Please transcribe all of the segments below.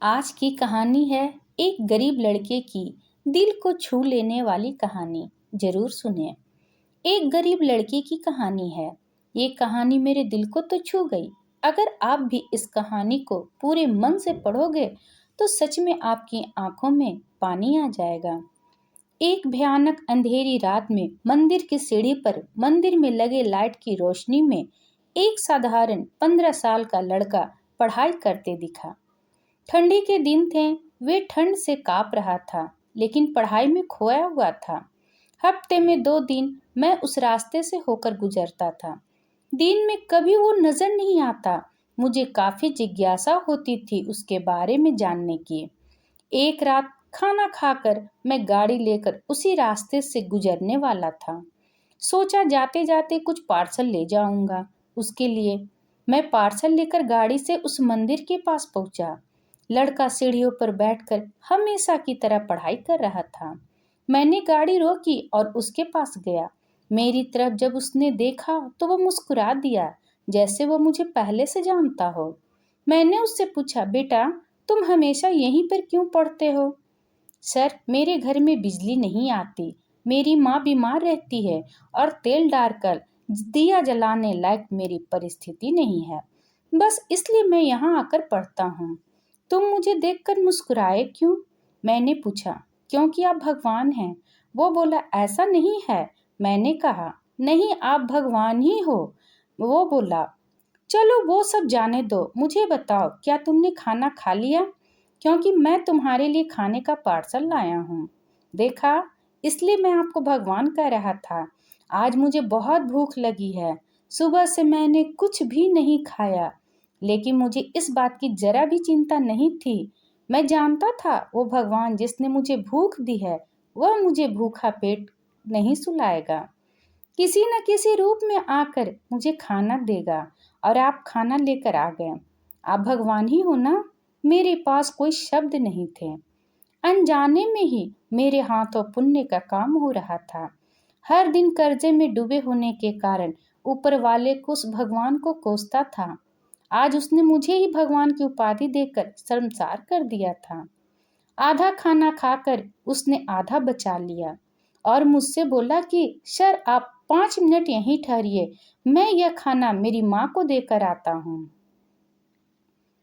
आज की कहानी है एक गरीब लड़के की दिल को छू लेने वाली कहानी। जरूर सुनिए। एक गरीब लड़के की कहानी है। ये कहानी मेरे दिल को तो छू गई। अगर आप भी इस कहानी को पूरे मन से पढ़ोगे तो सच में आपकी आंखों में पानी आ जाएगा। एक भयानक अंधेरी रात में मंदिर की सीढ़ी पर मंदिर में लगे लाइट की रोशनी में एक साधारण 15 साल का लड़का पढ़ाई करते दिखा। ठंडी के दिन थे। वे ठंड से काँप रहा था, लेकिन पढ़ाई में खोया हुआ था। हफ्ते में 2 दिन मैं उस रास्ते से होकर गुजरता था। दिन में कभी वो नजर नहीं आता। मुझे काफी जिज्ञासा होती थी उसके बारे में जानने की। एक रात खाना खाकर मैं गाड़ी लेकर उसी रास्ते से गुजरने वाला था। सोचा जाते जाते कुछ पार्सल ले जाऊंगा उसके लिए। मैं पार्सल लेकर गाड़ी से उस मंदिर के पास पहुंचा। लड़का सीढ़ियों पर बैठकर हमेशा की तरह पढ़ाई कर रहा था। मैंने गाड़ी रोकी और उसके पास गया। मेरी तरफ जब उसने देखा तो वो मुस्कुरा दिया, जैसे वो मुझे पहले से जानता हो। मैंने उससे पूछा, बेटा तुम हमेशा यहीं पर क्यों पढ़ते हो? सर, मेरे घर में बिजली नहीं आती। मेरी माँ बीमार रहती है और तेल डालकर दिया जलाने लायक मेरी परिस्थिति नहीं है। बस इसलिए मैं यहाँ आकर पढ़ता हूँ। तुम मुझे देखकर मुस्कुराए क्यों? मैंने पूछा। क्योंकि आप भगवान हैं। वो बोला, ऐसा नहीं है। मैंने कहा, नहीं, आप भगवान ही हो। वो बोला, चलो वो सब जाने दो, मुझे बताओ क्या तुमने खाना खा लिया? क्योंकि मैं तुम्हारे लिए खाने का पार्सल लाया हूँ। देखा, इसलिए मैं आपको भगवान कह रहा था। आज मुझे बहुत भूख लगी है। सुबह से मैंने कुछ भी नहीं खाया, लेकिन मुझे इस बात की जरा भी चिंता नहीं थी। मैं जानता था वो भगवान जिसने मुझे भूख दी है, वह मुझे भूखा पेट नहीं सुलाएगा। किसी न किसी रूप में आकर मुझे खाना देगा। और आप खाना लेकर आ गए। आप भगवान ही हो ना? मेरे पास कोई शब्द नहीं थे। अनजाने में ही मेरे हाथों पुण्य का काम हो रहा था। हर दिन कर्जे में डूबे होने के कारण ऊपर वाले को उस भगवान को कोसता था। आज उसने मुझे ही भगवान की उपाधि देकर शर्मसार कर दिया था। आधा खाना खाकर उसने आधा बचा लिया और मुझसे बोला कि सर आप 5 मिनट यहीं ठहरिए, मैं यह खाना मेरी माँ को देकर आता हूँ।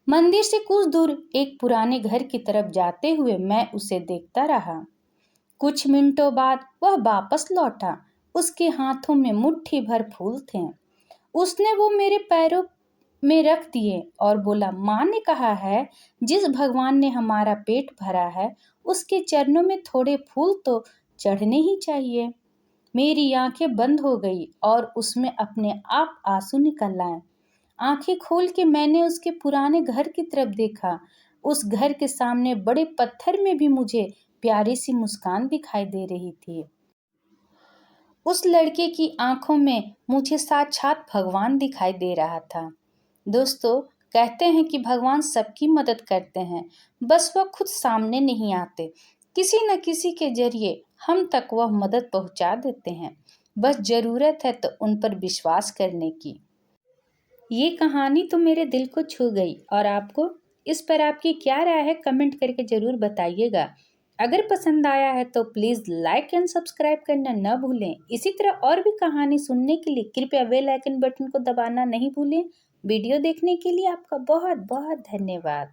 मंदिर से कुछ दूर एक पुराने घर की तरफ जाते हुए मैं उसे देखता रहा। कुछ मिनटों बाद वह वापस लौटा। उसके हाथों में मुट्ठी भर फूल थे। उसने वो मेरे पैरों में रख दिए और बोला, माँ ने कहा है जिस भगवान ने हमारा पेट भरा है उसके चरणों में थोड़े फूल तो चढ़ने ही चाहिए। मेरी आंखें बंद हो गई और उसमें अपने आप आंसू निकल आए। आंखें खोल के मैंने उसके पुराने घर की तरफ देखा। उस घर के सामने बड़े पत्थर में भी मुझे प्यारी सी मुस्कान दिखाई दे रही थी। उस लड़के की आंखों में मुझे साक्षात भगवान दिखाई दे रहा था। दोस्तों, कहते हैं कि भगवान सबकी मदद करते हैं, बस वह खुद सामने नहीं आते। किसी न किसी के जरिए हम तक वह मदद पहुंचा देते हैं। बस जरूरत है तो उन पर विश्वास करने की। ये कहानी तो मेरे दिल को छू गई। और आपको इस पर आपकी क्या राय है, कमेंट करके जरूर बताइएगा। अगर पसंद आया है तो प्लीज़ लाइक एंड सब्सक्राइब करना न भूलें। इसी तरह और भी कहानी सुनने के लिए कृपया बेल आइकन बटन को दबाना नहीं भूलें। वीडियो देखने के लिए आपका बहुत बहुत धन्यवाद।